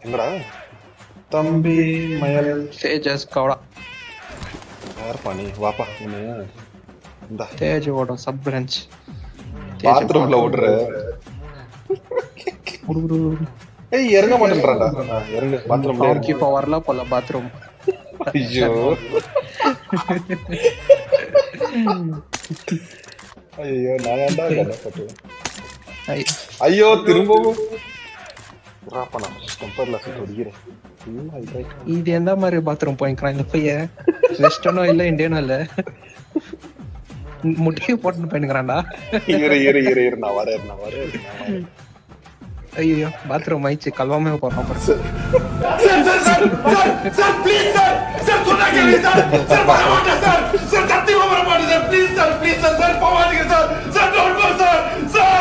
எங்கடா தம்பி மயல் தேஜஸ் கவடா யாருப்பா நீ வாப்பா நீ இந்த தேஜ் ஓடும் சப் பிரான்ச் பாத்ரூம்ல விடுற ஏய் இறங்க மாட்டேன்றான்டா இறங்க பாத்ரூம்ல அவனுக்கு இப்போ வரல போல பாத்ரூம். ஐயோ ஐயோ நான் ஏன்டா கஷ்டப்பட்டேன் ஐயோ திரும்பவும் ராப்பா நான் டெம்பர்ல சுட்டு அடிக்கிறேன் இது எந்த மாதிரி பாத்ரூம் போய்க்கிறான் இந்த பையன்? வெஸ்டர்னும் இல்ல இந்தியனும் இல்ல, முட்டையை போட்டுன்னு போயினுக்கிறான்டா. இரு நான் வரேன் ஐயோ பாத்ரூம் ஆயிடுச்சு, கல்வாமே போறான் பாரு. Sir, please, sir! Sir, सुना के नहीं, sir! Sir, भगवान sir! Sir, सत्य को बराबर sir! Please, sir! Please, sir! Sir, भगवान sir! Sir, don't go, sir! Sir!